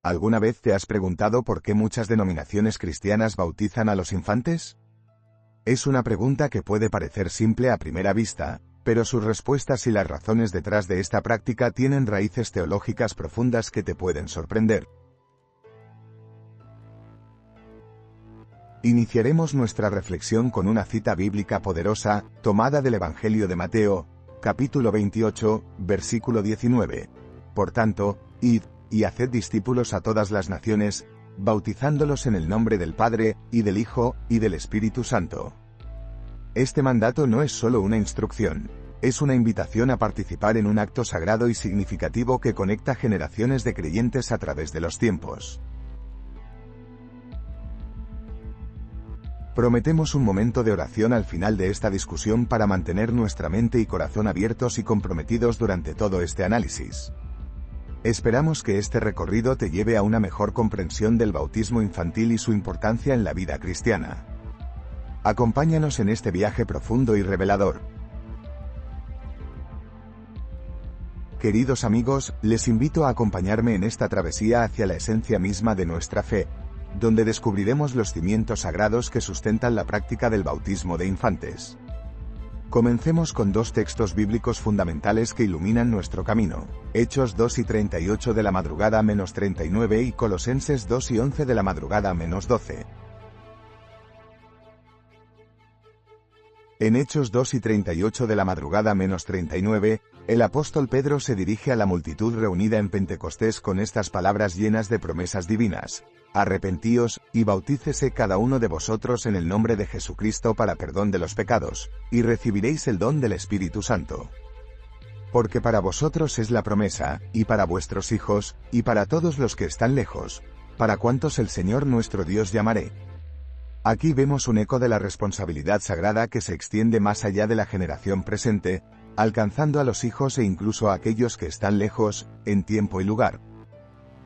¿Alguna vez te has preguntado por qué muchas denominaciones cristianas bautizan a los infantes? Es una pregunta que puede parecer simple a primera vista, pero sus respuestas y las razones detrás de esta práctica tienen raíces teológicas profundas que te pueden sorprender. Iniciaremos nuestra reflexión con una cita bíblica poderosa, tomada del Evangelio de Mateo, capítulo 28, versículo 19. Por tanto, id, y haced discípulos a todas las naciones, bautizándolos en el nombre del Padre, y del Hijo, y del Espíritu Santo. Este mandato no es solo una instrucción, es una invitación a participar en un acto sagrado y significativo que conecta generaciones de creyentes a través de los tiempos. Prometemos un momento de oración al final de esta discusión para mantener nuestra mente y corazón abiertos y comprometidos durante todo este análisis. Esperamos que este recorrido te lleve a una mejor comprensión del bautismo infantil y su importancia en la vida cristiana. Acompáñanos en este viaje profundo y revelador. Queridos amigos, les invito a acompañarme en esta travesía hacia la esencia misma de nuestra fe, donde descubriremos los cimientos sagrados que sustentan la práctica del bautismo de infantes. Comencemos con dos textos bíblicos fundamentales que iluminan nuestro camino: Hechos 2 y 38 de la madrugada menos 39 y Colosenses 2 y 11 de la madrugada menos 12. En Hechos 2 y 38 de la madrugada menos 39, el apóstol Pedro se dirige a la multitud reunida en Pentecostés con estas palabras llenas de promesas divinas: arrepentíos, y bautícese cada uno de vosotros en el nombre de Jesucristo para perdón de los pecados, y recibiréis el don del Espíritu Santo. Porque para vosotros es la promesa, y para vuestros hijos, y para todos los que están lejos, para cuantos el Señor nuestro Dios llamaré. Aquí vemos un eco de la responsabilidad sagrada que se extiende más allá de la generación presente, alcanzando a los hijos e incluso a aquellos que están lejos, en tiempo y lugar.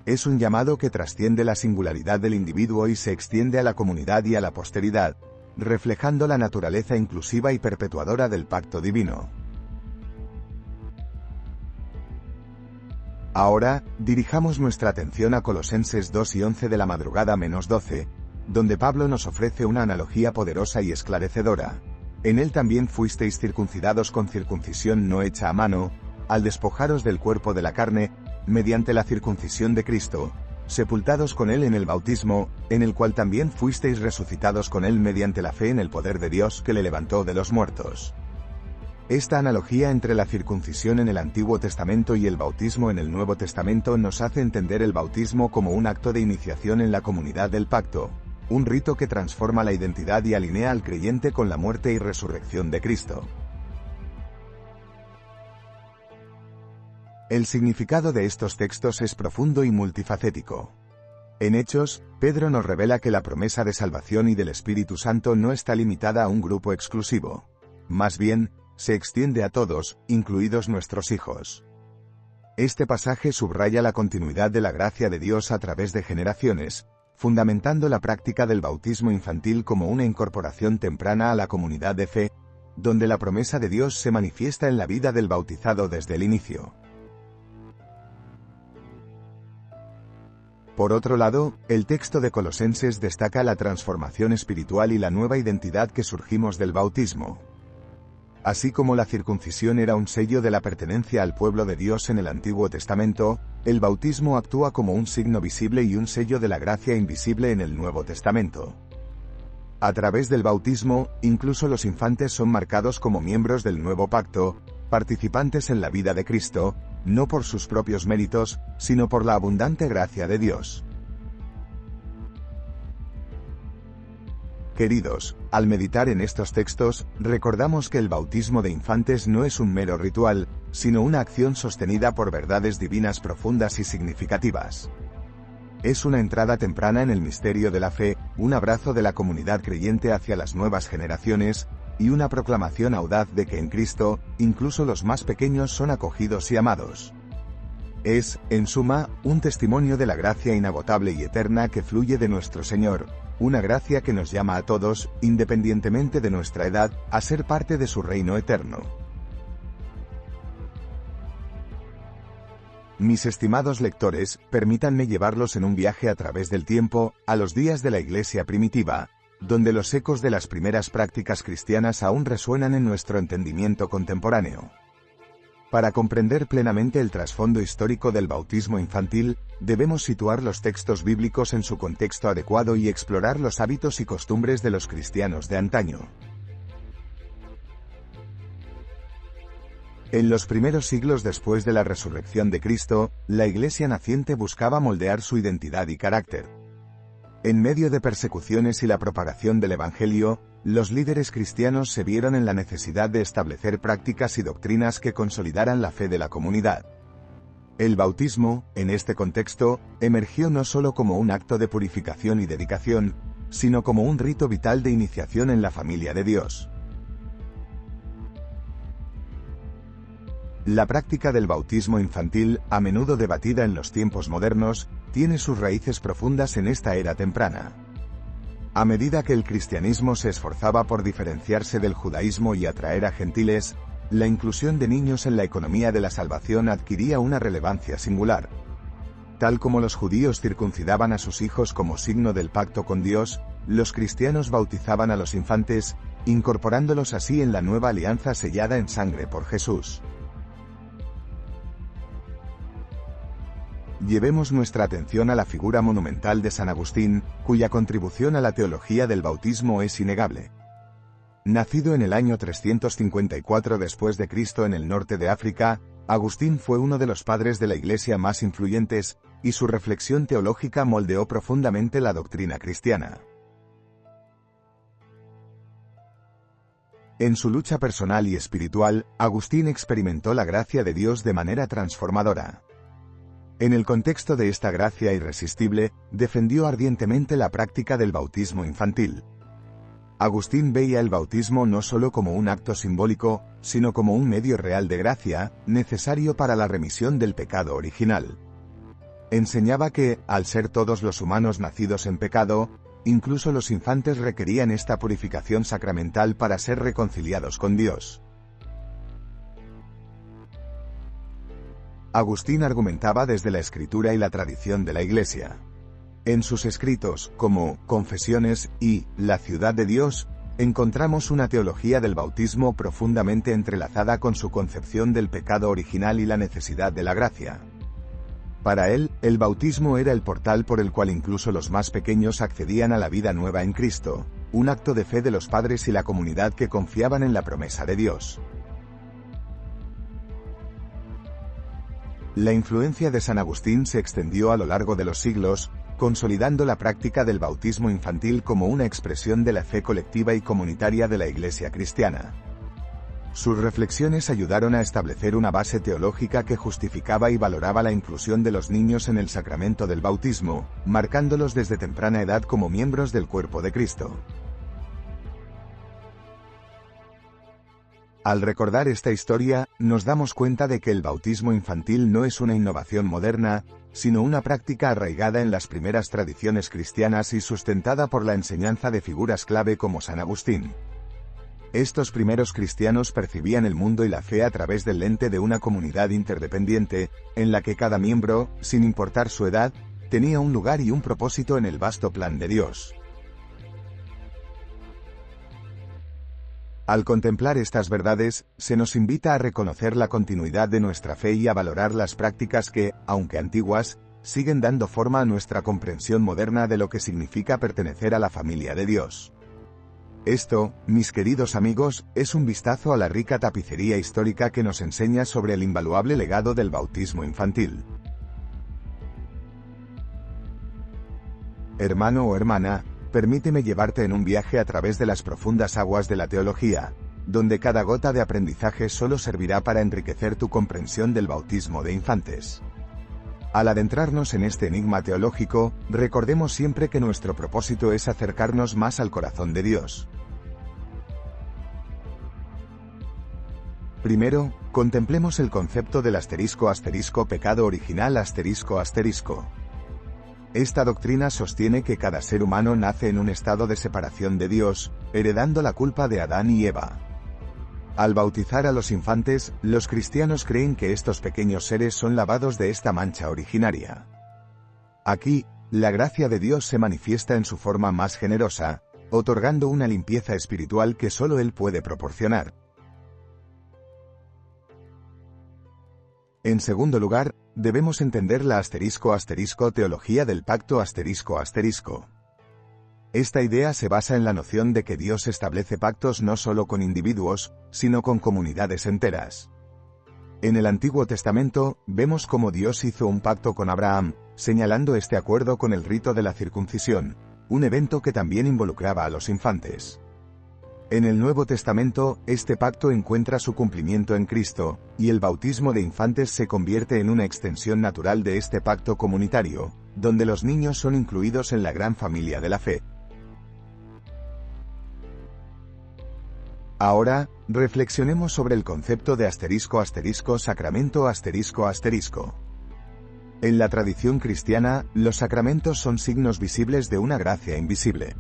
Es un llamado que trasciende la singularidad del individuo y se extiende a la comunidad y a la posteridad, reflejando la naturaleza inclusiva y perpetuadora del pacto divino. Ahora, dirijamos nuestra atención a Colosenses 2 y 11 de la madrugada menos 12, donde Pablo nos ofrece una analogía poderosa y esclarecedora. En él también fuisteis circuncidados con circuncisión no hecha a mano, al despojaros del cuerpo de la carne, mediante la circuncisión de Cristo, sepultados con él en el bautismo, en el cual también fuisteis resucitados con él mediante la fe en el poder de Dios que le levantó de los muertos. Esta analogía entre la circuncisión en el Antiguo Testamento y el bautismo en el Nuevo Testamento nos hace entender el bautismo como un acto de iniciación en la comunidad del pacto, un rito que transforma la identidad y alinea al creyente con la muerte y resurrección de Cristo. El significado de estos textos es profundo y multifacético. En Hechos, Pedro nos revela que la promesa de salvación y del Espíritu Santo no está limitada a un grupo exclusivo. Más bien, se extiende a todos, incluidos nuestros hijos. Este pasaje subraya la continuidad de la gracia de Dios a través de generaciones, fundamentando la práctica del bautismo infantil como una incorporación temprana a la comunidad de fe, donde la promesa de Dios se manifiesta en la vida del bautizado desde el inicio. Por otro lado, el texto de Colosenses destaca la transformación espiritual y la nueva identidad que surgimos del bautismo. Así como la circuncisión era un sello de la pertenencia al pueblo de Dios en el Antiguo Testamento, el bautismo actúa como un signo visible y un sello de la gracia invisible en el Nuevo Testamento. A través del bautismo, incluso los infantes son marcados como miembros del nuevo pacto, participantes en la vida de Cristo, no por sus propios méritos, sino por la abundante gracia de Dios. Queridos, al meditar en estos textos, recordamos que el bautismo de infantes no es un mero ritual, sino una acción sostenida por verdades divinas profundas y significativas. Es una entrada temprana en el misterio de la fe, un abrazo de la comunidad creyente hacia las nuevas generaciones, y una proclamación audaz de que en Cristo, incluso los más pequeños son acogidos y amados. Es, en suma, un testimonio de la gracia inagotable y eterna que fluye de nuestro Señor, una gracia que nos llama a todos, independientemente de nuestra edad, a ser parte de su reino eterno. Mis estimados lectores, permítanme llevarlos en un viaje a través del tiempo, a los días de la Iglesia primitiva, donde los ecos de las primeras prácticas cristianas aún resuenan en nuestro entendimiento contemporáneo. Para comprender plenamente el trasfondo histórico del bautismo infantil, debemos situar los textos bíblicos en su contexto adecuado y explorar los hábitos y costumbres de los cristianos de antaño. En los primeros siglos después de la resurrección de Cristo, la Iglesia naciente buscaba moldear su identidad y carácter. En medio de persecuciones y la propagación del Evangelio, los líderes cristianos se vieron en la necesidad de establecer prácticas y doctrinas que consolidaran la fe de la comunidad. El bautismo, en este contexto, emergió no solo como un acto de purificación y dedicación, sino como un rito vital de iniciación en la familia de Dios. La práctica del bautismo infantil, a menudo debatida en los tiempos modernos, tiene sus raíces profundas en esta era temprana. A medida que el cristianismo se esforzaba por diferenciarse del judaísmo y atraer a gentiles, la inclusión de niños en la economía de la salvación adquiría una relevancia singular. Tal como los judíos circuncidaban a sus hijos como signo del pacto con Dios, los cristianos bautizaban a los infantes, incorporándolos así en la nueva alianza sellada en sangre por Jesús. Llevemos nuestra atención a la figura monumental de San Agustín, cuya contribución a la teología del bautismo es innegable. Nacido en el año 354 después de Cristo en el norte de África, Agustín fue uno de los padres de la Iglesia más influyentes, y su reflexión teológica moldeó profundamente la doctrina cristiana. En su lucha personal y espiritual, Agustín experimentó la gracia de Dios de manera transformadora. En el contexto de esta gracia irresistible, defendió ardientemente la práctica del bautismo infantil. Agustín veía el bautismo no solo como un acto simbólico, sino como un medio real de gracia, necesario para la remisión del pecado original. Enseñaba que, al ser todos los humanos nacidos en pecado, incluso los infantes requerían esta purificación sacramental para ser reconciliados con Dios. Agustín argumentaba desde la Escritura y la tradición de la Iglesia. En sus escritos, como Confesiones y La ciudad de Dios, encontramos una teología del bautismo profundamente entrelazada con su concepción del pecado original y la necesidad de la gracia. Para él, el bautismo era el portal por el cual incluso los más pequeños accedían a la vida nueva en Cristo, un acto de fe de los padres y la comunidad que confiaban en la promesa de Dios. La influencia de San Agustín se extendió a lo largo de los siglos, consolidando la práctica del bautismo infantil como una expresión de la fe colectiva y comunitaria de la Iglesia cristiana. Sus reflexiones ayudaron a establecer una base teológica que justificaba y valoraba la inclusión de los niños en el sacramento del bautismo, marcándolos desde temprana edad como miembros del cuerpo de Cristo. Al recordar esta historia, nos damos cuenta de que el bautismo infantil no es una innovación moderna, sino una práctica arraigada en las primeras tradiciones cristianas y sustentada por la enseñanza de figuras clave como San Agustín. Estos primeros cristianos percibían el mundo y la fe a través del lente de una comunidad interdependiente, en la que cada miembro, sin importar su edad, tenía un lugar y un propósito en el vasto plan de Dios. Al contemplar estas verdades, se nos invita a reconocer la continuidad de nuestra fe y a valorar las prácticas que, aunque antiguas, siguen dando forma a nuestra comprensión moderna de lo que significa pertenecer a la familia de Dios. Esto, mis queridos amigos, es un vistazo a la rica tapicería histórica que nos enseña sobre el invaluable legado del bautismo infantil. Hermano o hermana, permíteme llevarte en un viaje a través de las profundas aguas de la teología, donde cada gota de aprendizaje solo servirá para enriquecer tu comprensión del bautismo de infantes. Al adentrarnos en este enigma teológico, recordemos siempre que nuestro propósito es acercarnos más al corazón de Dios. Primero, contemplemos el concepto del **pecado original**. Esta doctrina sostiene que cada ser humano nace en un estado de separación de Dios, heredando la culpa de Adán y Eva. Al bautizar a los infantes, los cristianos creen que estos pequeños seres son lavados de esta mancha originaria. Aquí, la gracia de Dios se manifiesta en su forma más generosa, otorgando una limpieza espiritual que solo Él puede proporcionar. En segundo lugar, debemos entender la teología del pacto ***. Esta idea se basa en la noción de que Dios establece pactos no solo con individuos, sino con comunidades enteras. En el Antiguo Testamento, vemos cómo Dios hizo un pacto con Abraham, señalando este acuerdo con el rito de la circuncisión, un evento que también involucraba a los infantes. En el Nuevo Testamento, este pacto encuentra su cumplimiento en Cristo, y el bautismo de infantes se convierte en una extensión natural de este pacto comunitario, donde los niños son incluidos en la gran familia de la fe. Ahora, reflexionemos sobre el concepto de sacramento ***. En la tradición cristiana, los sacramentos son signos visibles de una gracia invisible.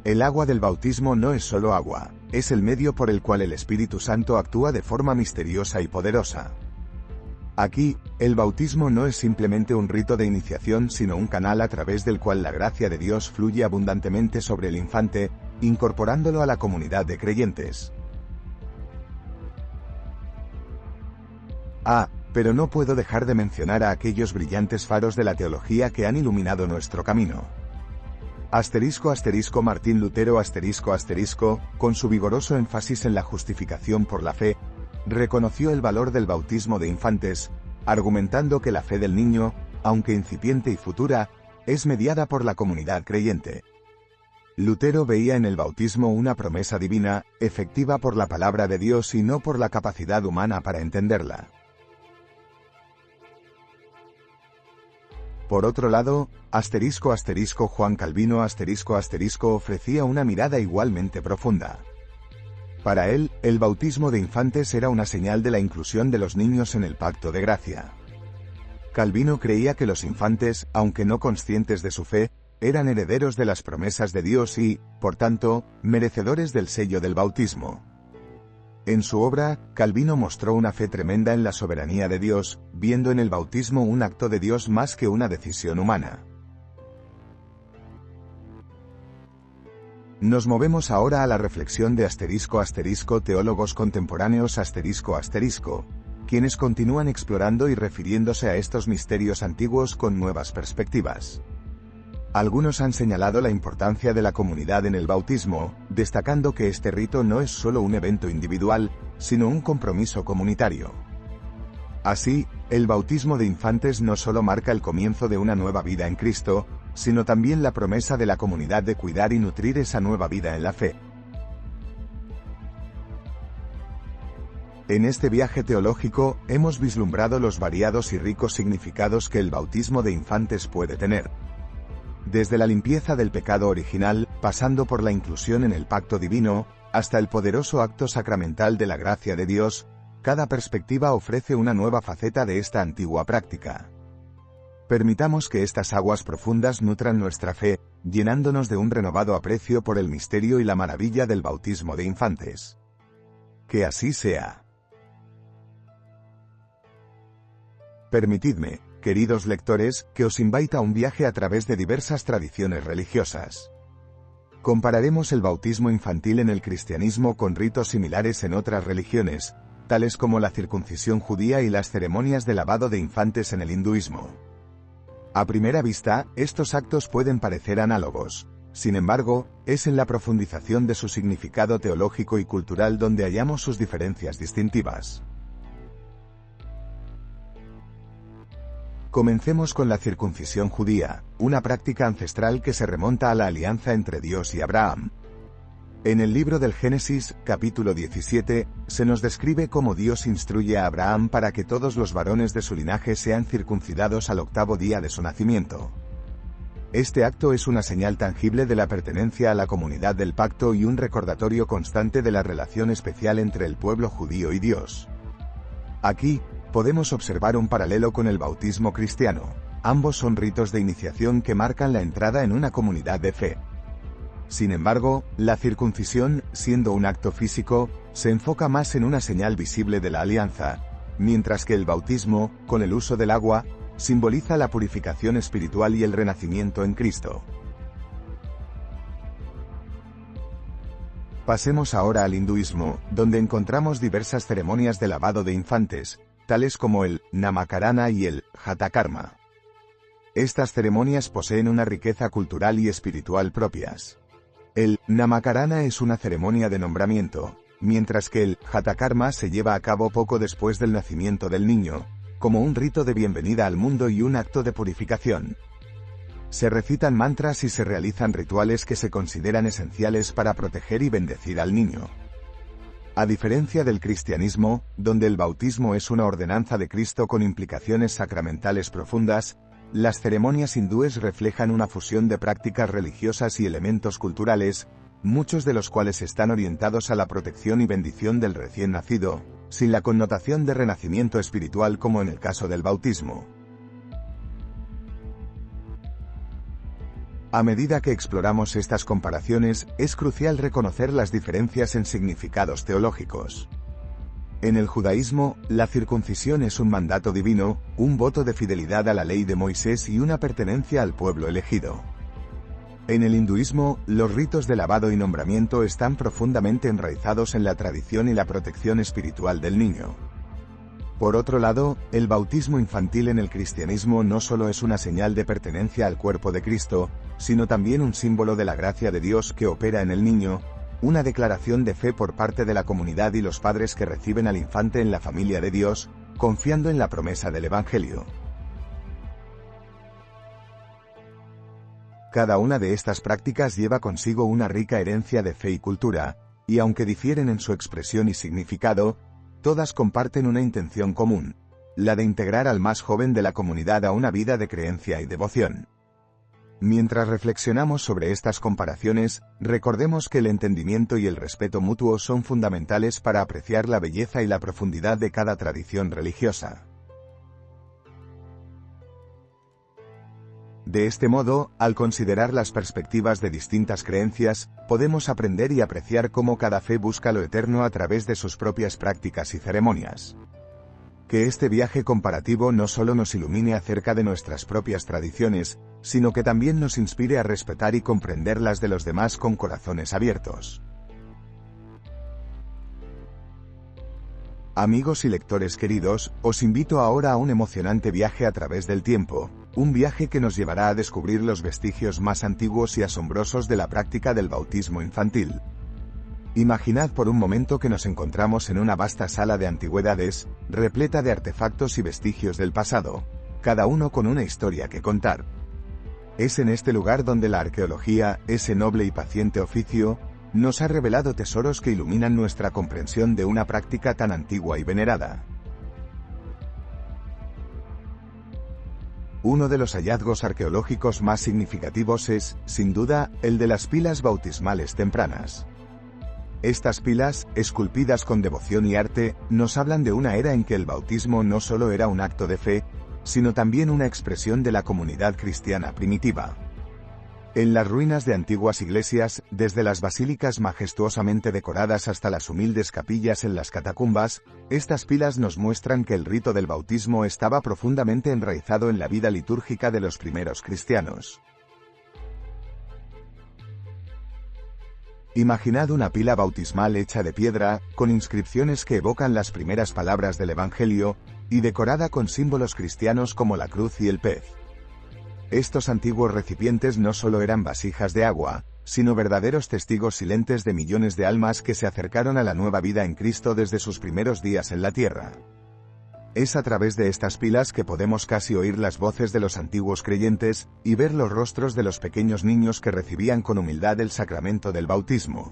El agua del bautismo no es solo agua, es el medio por el cual el Espíritu Santo actúa de forma misteriosa y poderosa. Aquí, el bautismo no es simplemente un rito de iniciación sino un canal a través del cual la gracia de Dios fluye abundantemente sobre el infante, incorporándolo a la comunidad de creyentes. Pero no puedo dejar de mencionar a aquellos brillantes faros de la teología que han iluminado nuestro camino. Martín Lutero con su vigoroso énfasis en la justificación por la fe, reconoció el valor del bautismo de infantes, argumentando que la fe del niño, aunque incipiente y futura, es mediada por la comunidad creyente. Lutero veía en el bautismo una promesa divina, efectiva por la palabra de Dios y no por la capacidad humana para entenderla. Por otro lado, Juan Calvino ofrecía una mirada igualmente profunda. Para él, el bautismo de infantes era una señal de la inclusión de los niños en el pacto de gracia. Calvino creía que los infantes, aunque no conscientes de su fe, eran herederos de las promesas de Dios y, por tanto, merecedores del sello del bautismo. En su obra, Calvino mostró una fe tremenda en la soberanía de Dios, viendo en el bautismo un acto de Dios más que una decisión humana. Nos movemos ahora a la reflexión de teólogos contemporáneos quienes continúan explorando y refiriéndose a estos misterios antiguos con nuevas perspectivas. Algunos han señalado la importancia de la comunidad en el bautismo, destacando que este rito no es solo un evento individual, sino un compromiso comunitario. Así, el bautismo de infantes no solo marca el comienzo de una nueva vida en Cristo, sino también la promesa de la comunidad de cuidar y nutrir esa nueva vida en la fe. En este viaje teológico, hemos vislumbrado los variados y ricos significados que el bautismo de infantes puede tener. Desde la limpieza del pecado original, pasando por la inclusión en el pacto divino, hasta el poderoso acto sacramental de la gracia de Dios, cada perspectiva ofrece una nueva faceta de esta antigua práctica. Permitamos que estas aguas profundas nutran nuestra fe, llenándonos de un renovado aprecio por el misterio y la maravilla del bautismo de infantes. Que así sea. Permitidme, queridos lectores, que os invita a un viaje a través de diversas tradiciones religiosas. Compararemos el bautismo infantil en el cristianismo con ritos similares en otras religiones, tales como la circuncisión judía y las ceremonias de lavado de infantes en el hinduismo. A primera vista, estos actos pueden parecer análogos. Sin embargo, es en la profundización de su significado teológico y cultural donde hallamos sus diferencias distintivas. Comencemos con la circuncisión judía, una práctica ancestral que se remonta a la alianza entre Dios y Abraham. En el libro del Génesis, capítulo 17, se nos describe cómo Dios instruye a Abraham para que todos los varones de su linaje sean circuncidados al 8º día de su nacimiento. Este acto es una señal tangible de la pertenencia a la comunidad del pacto y un recordatorio constante de la relación especial entre el pueblo judío y Dios. Aquí, podemos observar un paralelo con el bautismo cristiano. Ambos son ritos de iniciación que marcan la entrada en una comunidad de fe. Sin embargo, la circuncisión, siendo un acto físico, se enfoca más en una señal visible de la alianza, mientras que el bautismo, con el uso del agua, simboliza la purificación espiritual y el renacimiento en Cristo. Pasemos ahora al hinduismo, donde encontramos diversas ceremonias de lavado de infantes, tales como el Namakarana y el Jatakarma. Estas ceremonias poseen una riqueza cultural y espiritual propias. El Namakarana es una ceremonia de nombramiento, mientras que el Jatakarma se lleva a cabo poco después del nacimiento del niño, como un rito de bienvenida al mundo y un acto de purificación. Se recitan mantras y se realizan rituales que se consideran esenciales para proteger y bendecir al niño. A diferencia del cristianismo, donde el bautismo es una ordenanza de Cristo con implicaciones sacramentales profundas, las ceremonias hindúes reflejan una fusión de prácticas religiosas y elementos culturales, muchos de los cuales están orientados a la protección y bendición del recién nacido, sin la connotación de renacimiento espiritual como en el caso del bautismo. A medida que exploramos estas comparaciones, es crucial reconocer las diferencias en significados teológicos. En el judaísmo, la circuncisión es un mandato divino, un voto de fidelidad a la ley de Moisés y una pertenencia al pueblo elegido. En el hinduismo, los ritos de lavado y nombramiento están profundamente enraizados en la tradición y la protección espiritual del niño. Por otro lado, el bautismo infantil en el cristianismo no solo es una señal de pertenencia al cuerpo de Cristo, sino también un símbolo de la gracia de Dios que opera en el niño, una declaración de fe por parte de la comunidad y los padres que reciben al infante en la familia de Dios, confiando en la promesa del Evangelio. Cada una de estas prácticas lleva consigo una rica herencia de fe y cultura, y aunque difieren en su expresión y significado, todas comparten una intención común, la de integrar al más joven de la comunidad a una vida de creencia y devoción. Mientras reflexionamos sobre estas comparaciones, recordemos que el entendimiento y el respeto mutuo son fundamentales para apreciar la belleza y la profundidad de cada tradición religiosa. De este modo, al considerar las perspectivas de distintas creencias, podemos aprender y apreciar cómo cada fe busca lo eterno a través de sus propias prácticas y ceremonias. Que este viaje comparativo no solo nos ilumine acerca de nuestras propias tradiciones, sino que también nos inspire a respetar y comprender las de los demás con corazones abiertos. Amigos y lectores queridos, os invito ahora a un emocionante viaje a través del tiempo, un viaje que nos llevará a descubrir los vestigios más antiguos y asombrosos de la práctica del bautismo infantil. Imaginad por un momento que nos encontramos en una vasta sala de antigüedades, repleta de artefactos y vestigios del pasado, cada uno con una historia que contar. Es en este lugar donde la arqueología, ese noble y paciente oficio, nos ha revelado tesoros que iluminan nuestra comprensión de una práctica tan antigua y venerada. Uno de los hallazgos arqueológicos más significativos es, sin duda, el de las pilas bautismales tempranas. Estas pilas, esculpidas con devoción y arte, nos hablan de una era en que el bautismo no solo era un acto de fe, sino también una expresión de la comunidad cristiana primitiva. En las ruinas de antiguas iglesias, desde las basílicas majestuosamente decoradas hasta las humildes capillas en las catacumbas, estas pilas nos muestran que el rito del bautismo estaba profundamente enraizado en la vida litúrgica de los primeros cristianos. Imaginad una pila bautismal hecha de piedra, con inscripciones que evocan las primeras palabras del Evangelio, y decorada con símbolos cristianos como la cruz y el pez. Estos antiguos recipientes no solo eran vasijas de agua, sino verdaderos testigos silentes de millones de almas que se acercaron a la nueva vida en Cristo desde sus primeros días en la tierra. Es a través de estas pilas que podemos casi oír las voces de los antiguos creyentes, y ver los rostros de los pequeños niños que recibían con humildad el sacramento del bautismo.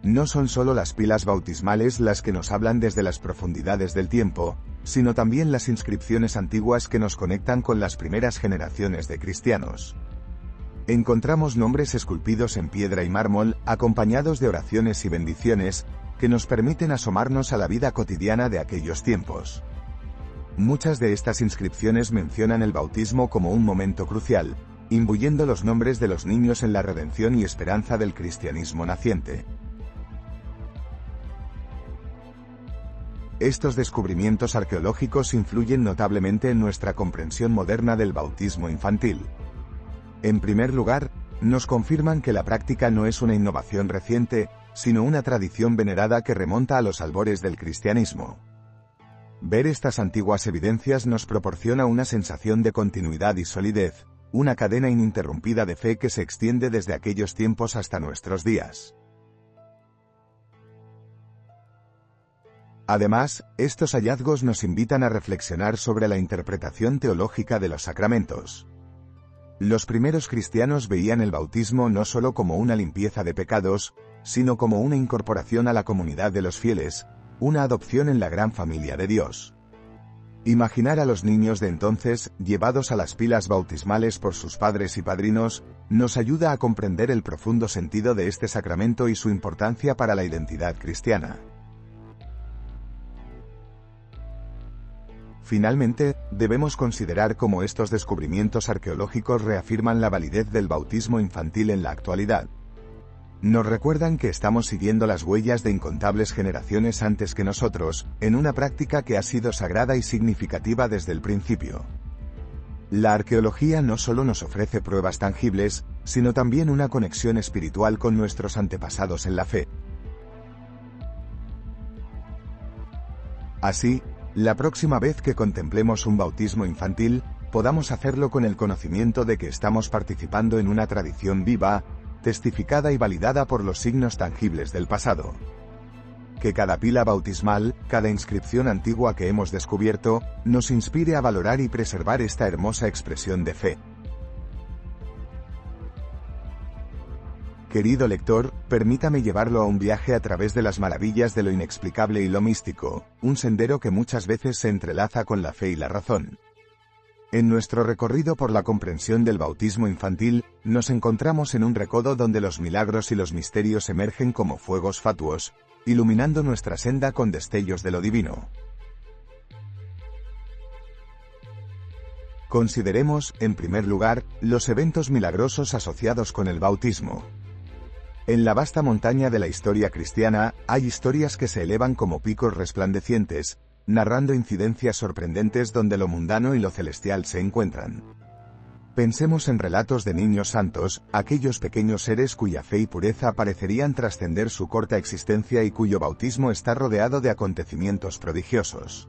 No son solo las pilas bautismales las que nos hablan desde las profundidades del tiempo, sino también las inscripciones antiguas que nos conectan con las primeras generaciones de cristianos. Encontramos nombres esculpidos en piedra y mármol, acompañados de oraciones y bendiciones, que nos permiten asomarnos a la vida cotidiana de aquellos tiempos. Muchas de estas inscripciones mencionan el bautismo como un momento crucial, imbuyendo los nombres de los niños en la redención y esperanza del cristianismo naciente. Estos descubrimientos arqueológicos influyen notablemente en nuestra comprensión moderna del bautismo infantil. En primer lugar, nos confirman que la práctica no es una innovación reciente, sino una tradición venerada que remonta a los albores del cristianismo. Ver estas antiguas evidencias nos proporciona una sensación de continuidad y solidez, una cadena ininterrumpida de fe que se extiende desde aquellos tiempos hasta nuestros días. Además, estos hallazgos nos invitan a reflexionar sobre la interpretación teológica de los sacramentos. Los primeros cristianos veían el bautismo no solo como una limpieza de pecados, sino como una incorporación a la comunidad de los fieles, una adopción en la gran familia de Dios. Imaginar a los niños de entonces, llevados a las pilas bautismales por sus padres y padrinos, nos ayuda a comprender el profundo sentido de este sacramento y su importancia para la identidad cristiana. Finalmente, debemos considerar cómo estos descubrimientos arqueológicos reafirman la validez del bautismo infantil en la actualidad. Nos recuerdan que estamos siguiendo las huellas de incontables generaciones antes que nosotros, en una práctica que ha sido sagrada y significativa desde el principio. La arqueología no solo nos ofrece pruebas tangibles, sino también una conexión espiritual con nuestros antepasados en la fe. Así, la próxima vez que contemplemos un bautismo infantil, podamos hacerlo con el conocimiento de que estamos participando en una tradición viva, testificada y validada por los signos tangibles del pasado. Que cada pila bautismal, cada inscripción antigua que hemos descubierto, nos inspire a valorar y preservar esta hermosa expresión de fe. Querido lector, permítame llevarlo a un viaje a través de las maravillas de lo inexplicable y lo místico, un sendero que muchas veces se entrelaza con la fe y la razón. En nuestro recorrido por la comprensión del bautismo infantil, nos encontramos en un recodo donde los milagros y los misterios emergen como fuegos fatuos, iluminando nuestra senda con destellos de lo divino. Consideremos, en primer lugar, los eventos milagrosos asociados con el bautismo. En la vasta montaña de la historia cristiana, hay historias que se elevan como picos resplandecientes, narrando incidencias sorprendentes donde lo mundano y lo celestial se encuentran. Pensemos en relatos de niños santos, aquellos pequeños seres cuya fe y pureza parecerían trascender su corta existencia y cuyo bautismo está rodeado de acontecimientos prodigiosos.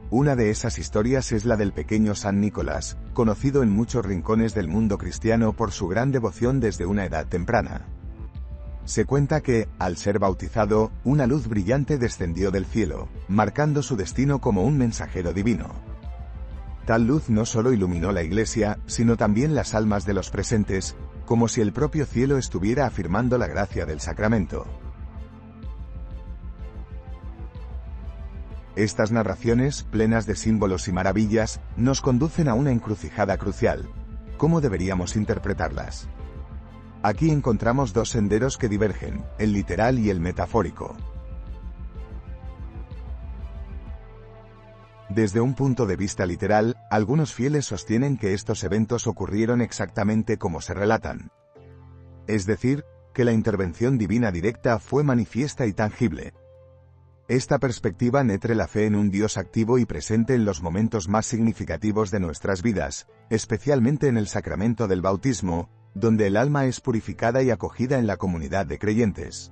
Una de esas historias es la del pequeño San Nicolás, conocido en muchos rincones del mundo cristiano por su gran devoción desde una edad temprana. Se cuenta que, al ser bautizado, una luz brillante descendió del cielo, marcando su destino como un mensajero divino. Tal luz no solo iluminó la iglesia, sino también las almas de los presentes, como si el propio cielo estuviera afirmando la gracia del sacramento. Estas narraciones, plenas de símbolos y maravillas, nos conducen a una encrucijada crucial. ¿Cómo deberíamos interpretarlas? Aquí encontramos dos senderos que divergen, el literal y el metafórico. Desde un punto de vista literal, algunos fieles sostienen que estos eventos ocurrieron exactamente como se relatan. Es decir, que la intervención divina directa fue manifiesta y tangible. Esta perspectiva nutre la fe en un Dios activo y presente en los momentos más significativos de nuestras vidas, especialmente en el sacramento del bautismo, donde el alma es purificada y acogida en la comunidad de creyentes.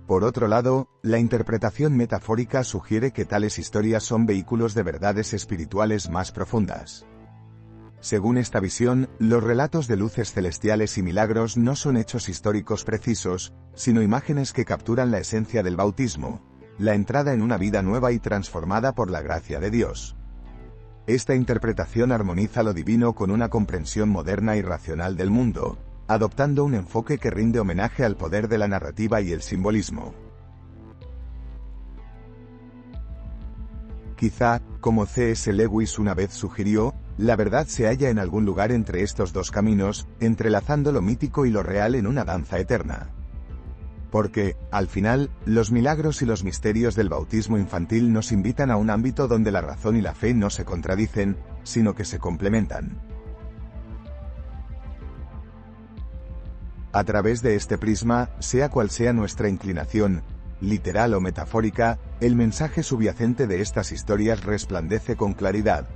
Por otro lado, la interpretación metafórica sugiere que tales historias son vehículos de verdades espirituales más profundas. Según esta visión, los relatos de luces celestiales y milagros no son hechos históricos precisos, sino imágenes que capturan la esencia del bautismo, la entrada en una vida nueva y transformada por la gracia de Dios. Esta interpretación armoniza lo divino con una comprensión moderna y racional del mundo, adoptando un enfoque que rinde homenaje al poder de la narrativa y el simbolismo. Quizá, como C.S. Lewis una vez sugirió, la verdad se halla en algún lugar entre estos dos caminos, entrelazando lo mítico y lo real en una danza eterna. Porque, al final, los milagros y los misterios del bautismo infantil nos invitan a un ámbito donde la razón y la fe no se contradicen, sino que se complementan. A través de este prisma, sea cual sea nuestra inclinación, literal o metafórica, el mensaje subyacente de estas historias resplandece con claridad.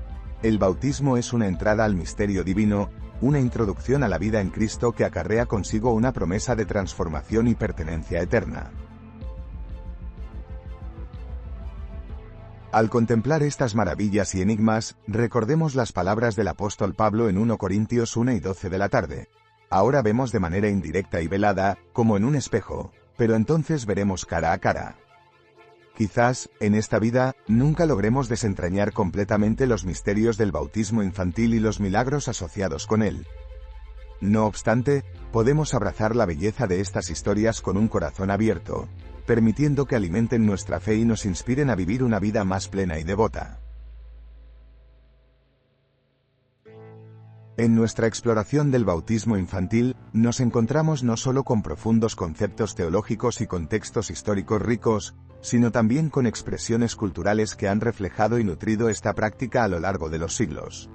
El bautismo es una entrada al misterio divino, una introducción a la vida en Cristo que acarrea consigo una promesa de transformación y pertenencia eterna. Al contemplar estas maravillas y enigmas, recordemos las palabras del apóstol Pablo en 1 Corintios 1 y 12 de la tarde. Ahora vemos de manera indirecta y velada, como en un espejo, pero entonces veremos cara a cara. Quizás, en esta vida, nunca logremos desentrañar completamente los misterios del bautismo infantil y los milagros asociados con él. No obstante, podemos abrazar la belleza de estas historias con un corazón abierto, permitiendo que alimenten nuestra fe y nos inspiren a vivir una vida más plena y devota. En nuestra exploración del bautismo infantil, nos encontramos no solo con profundos conceptos teológicos y contextos históricos ricos, sino también con expresiones culturales que han reflejado y nutrido esta práctica a lo largo de los siglos.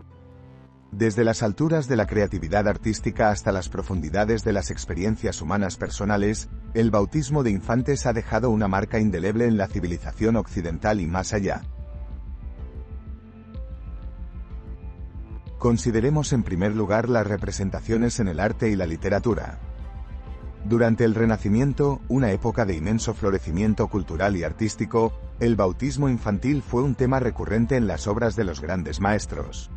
Desde las alturas de la creatividad artística hasta las profundidades de las experiencias humanas personales, el bautismo de infantes ha dejado una marca indeleble en la civilización occidental y más allá. Consideremos en primer lugar las representaciones en el arte y la literatura. Durante el Renacimiento, una época de inmenso florecimiento cultural y artístico, el bautismo infantil fue un tema recurrente en las obras de los grandes maestros.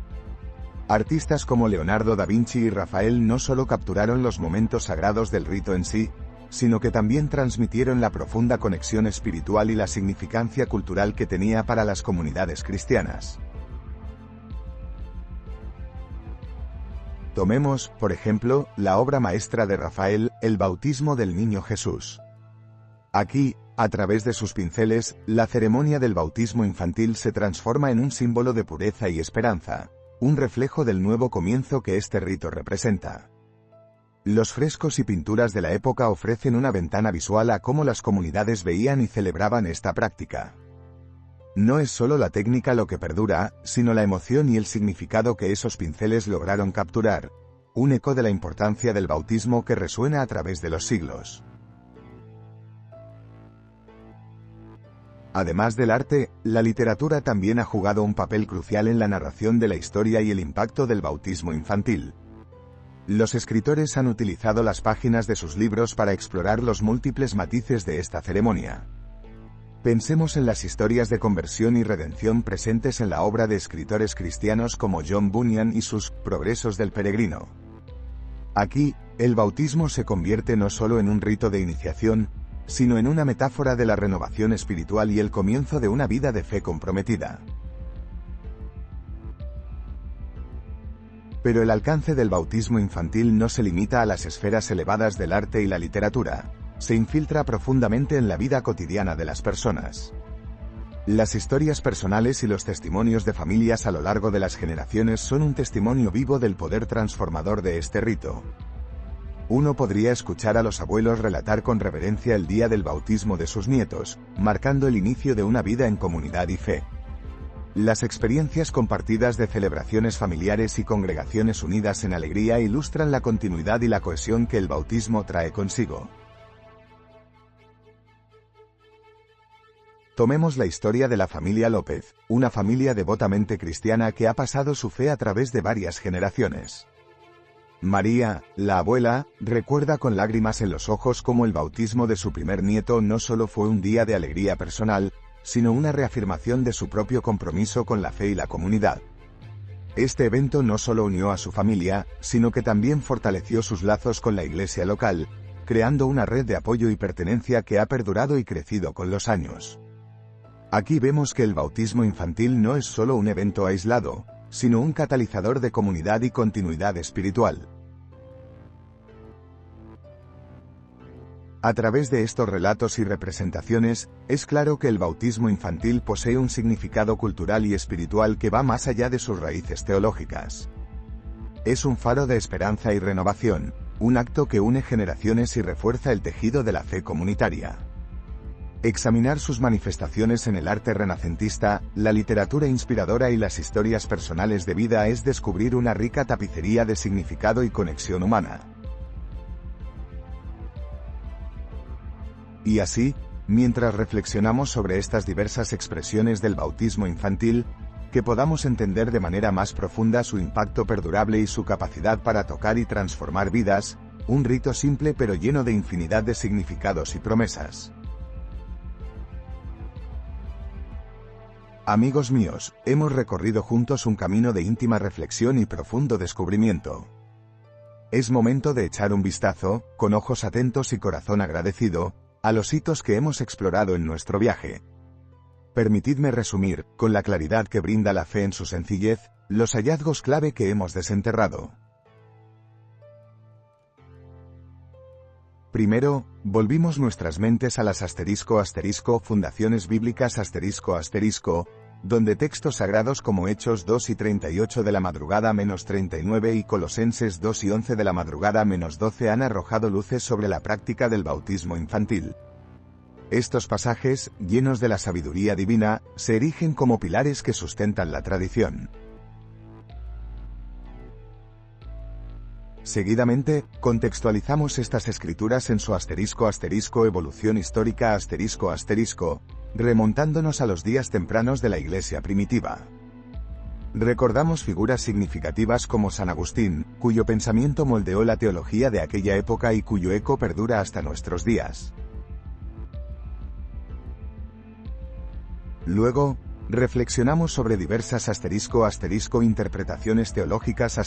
Artistas como Leonardo da Vinci y Rafael no solo capturaron los momentos sagrados del rito en sí, sino que también transmitieron la profunda conexión espiritual y la significancia cultural que tenía para las comunidades cristianas. Tomemos, por ejemplo, la obra maestra de Rafael, El bautismo del niño Jesús. Aquí, a través de sus pinceles, la ceremonia del bautismo infantil se transforma en un símbolo de pureza y esperanza, un reflejo del nuevo comienzo que este rito representa. Los frescos y pinturas de la época ofrecen una ventana visual a cómo las comunidades veían y celebraban esta práctica. No es solo la técnica lo que perdura, sino la emoción y el significado que esos pinceles lograron capturar, un eco de la importancia del bautismo que resuena a través de los siglos. Además del arte, la literatura también ha jugado un papel crucial en la narración de la historia y el impacto del bautismo infantil. Los escritores han utilizado las páginas de sus libros para explorar los múltiples matices de esta ceremonia. Pensemos en las historias de conversión y redención presentes en la obra de escritores cristianos como John Bunyan y sus Progresos del Peregrino. Aquí, el bautismo se convierte no solo en un rito de iniciación, sino en una metáfora de la renovación espiritual y el comienzo de una vida de fe comprometida. Pero el alcance del bautismo infantil no se limita a las esferas elevadas del arte y la literatura. Se infiltra profundamente en la vida cotidiana de las personas. Las historias personales y los testimonios de familias a lo largo de las generaciones son un testimonio vivo del poder transformador de este rito. Uno podría escuchar a los abuelos relatar con reverencia el día del bautismo de sus nietos, marcando el inicio de una vida en comunidad y fe. Las experiencias compartidas de celebraciones familiares y congregaciones unidas en alegría ilustran la continuidad y la cohesión que el bautismo trae consigo. Tomemos la historia de la familia López, una familia devotamente cristiana que ha pasado su fe a través de varias generaciones. María, la abuela, recuerda con lágrimas en los ojos cómo el bautismo de su primer nieto no solo fue un día de alegría personal, sino una reafirmación de su propio compromiso con la fe y la comunidad. Este evento no solo unió a su familia, sino que también fortaleció sus lazos con la iglesia local, creando una red de apoyo y pertenencia que ha perdurado y crecido con los años. Aquí vemos que el bautismo infantil no es solo un evento aislado, sino un catalizador de comunidad y continuidad espiritual. A través de estos relatos y representaciones, es claro que el bautismo infantil posee un significado cultural y espiritual que va más allá de sus raíces teológicas. Es un faro de esperanza y renovación, un acto que une generaciones y refuerza el tejido de la fe comunitaria. Examinar sus manifestaciones en el arte renacentista, la literatura inspiradora y las historias personales de vida es descubrir una rica tapicería de significado y conexión humana. Y así, mientras reflexionamos sobre estas diversas expresiones del bautismo infantil, que podamos entender de manera más profunda su impacto perdurable y su capacidad para tocar y transformar vidas, un rito simple pero lleno de infinidad de significados y promesas. Amigos míos, hemos recorrido juntos un camino de íntima reflexión y profundo descubrimiento. Es momento de echar un vistazo, con ojos atentos y corazón agradecido, a los hitos que hemos explorado en nuestro viaje. Permitidme resumir, con la claridad que brinda la fe en su sencillez, los hallazgos clave que hemos desenterrado. Primero, volvimos nuestras mentes a las fundaciones bíblicas donde textos sagrados como Hechos 2 y 38 de la madrugada -39 y Colosenses 2 y 11 de la madrugada -12 han arrojado luces sobre la práctica del bautismo infantil. Estos pasajes, llenos de la sabiduría divina, se erigen como pilares que sustentan la tradición. Seguidamente, contextualizamos estas escrituras en su evolución histórica remontándonos a los días tempranos de la Iglesia primitiva. Recordamos figuras significativas como San Agustín, cuyo pensamiento moldeó la teología de aquella época y cuyo eco perdura hasta nuestros días. Luego, reflexionamos sobre diversas interpretaciones teológicas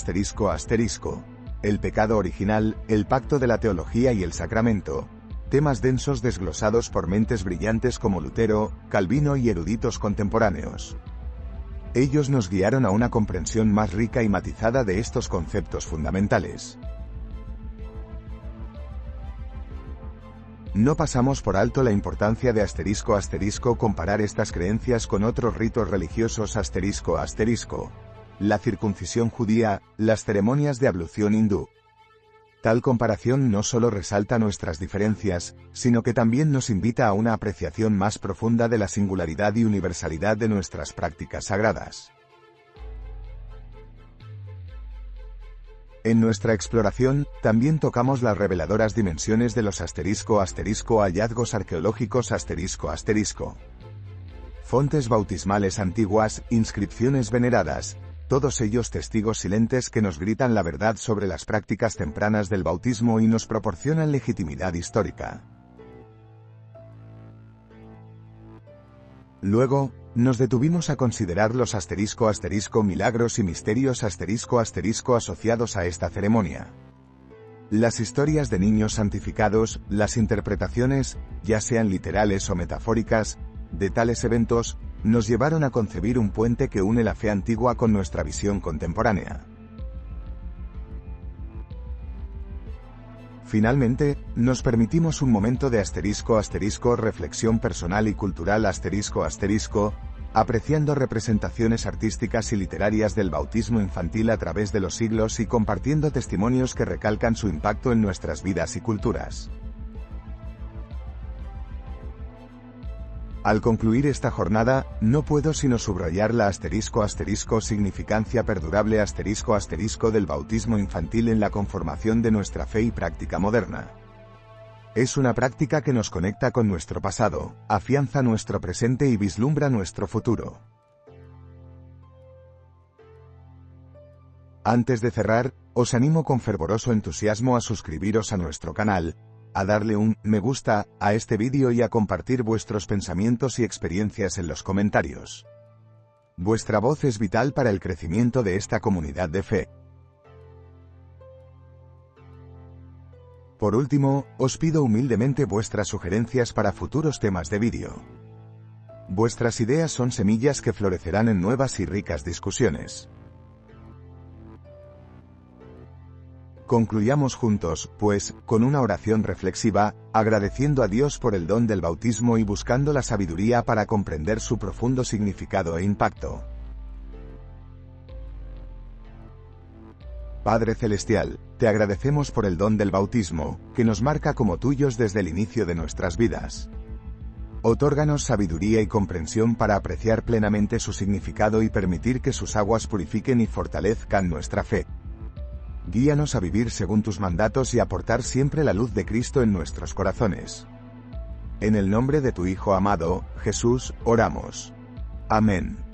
el pecado original, el pacto de la teología y el sacramento, temas densos desglosados por mentes brillantes como Lutero, Calvino y eruditos contemporáneos. Ellos nos guiaron a una comprensión más rica y matizada de estos conceptos fundamentales. No pasamos por alto la importancia de comparar estas creencias con otros ritos religiosos la circuncisión judía, las ceremonias de ablución hindú. Tal comparación no solo resalta nuestras diferencias, sino que también nos invita a una apreciación más profunda de la singularidad y universalidad de nuestras prácticas sagradas. En nuestra exploración, también tocamos las reveladoras dimensiones de los hallazgos arqueológicos fontes bautismales antiguas, inscripciones veneradas, todos ellos testigos silentes que nos gritan la verdad sobre las prácticas tempranas del bautismo y nos proporcionan legitimidad histórica. Luego, nos detuvimos a considerar los milagros y misterios asociados a esta ceremonia. Las historias de niños santificados, las interpretaciones, ya sean literales o metafóricas, de tales eventos, nos llevaron a concebir un puente que une la fe antigua con nuestra visión contemporánea. Finalmente, nos permitimos un momento de reflexión personal y cultural apreciando representaciones artísticas y literarias del bautismo infantil a través de los siglos y compartiendo testimonios que recalcan su impacto en nuestras vidas y culturas. Al concluir esta jornada, no puedo sino subrayar la significancia perdurable del bautismo infantil en la conformación de nuestra fe y práctica moderna. Es una práctica que nos conecta con nuestro pasado, afianza nuestro presente y vislumbra nuestro futuro. Antes de cerrar, os animo con fervoroso entusiasmo a suscribiros a nuestro canal, a darle un me gusta a este vídeo y a compartir vuestros pensamientos y experiencias en los comentarios. Vuestra voz es vital para el crecimiento de esta comunidad de fe. Por último, os pido humildemente vuestras sugerencias para futuros temas de vídeo. Vuestras ideas son semillas que florecerán en nuevas y ricas discusiones. Concluyamos juntos, pues, con una oración reflexiva, agradeciendo a Dios por el don del bautismo y buscando la sabiduría para comprender su profundo significado e impacto. Padre Celestial, te agradecemos por el don del bautismo, que nos marca como tuyos desde el inicio de nuestras vidas. Otórganos sabiduría y comprensión para apreciar plenamente su significado y permitir que sus aguas purifiquen y fortalezcan nuestra fe. Guíanos a vivir según tus mandatos y aportar siempre la luz de Cristo en nuestros corazones. En el nombre de tu Hijo amado, Jesús, oramos. Amén.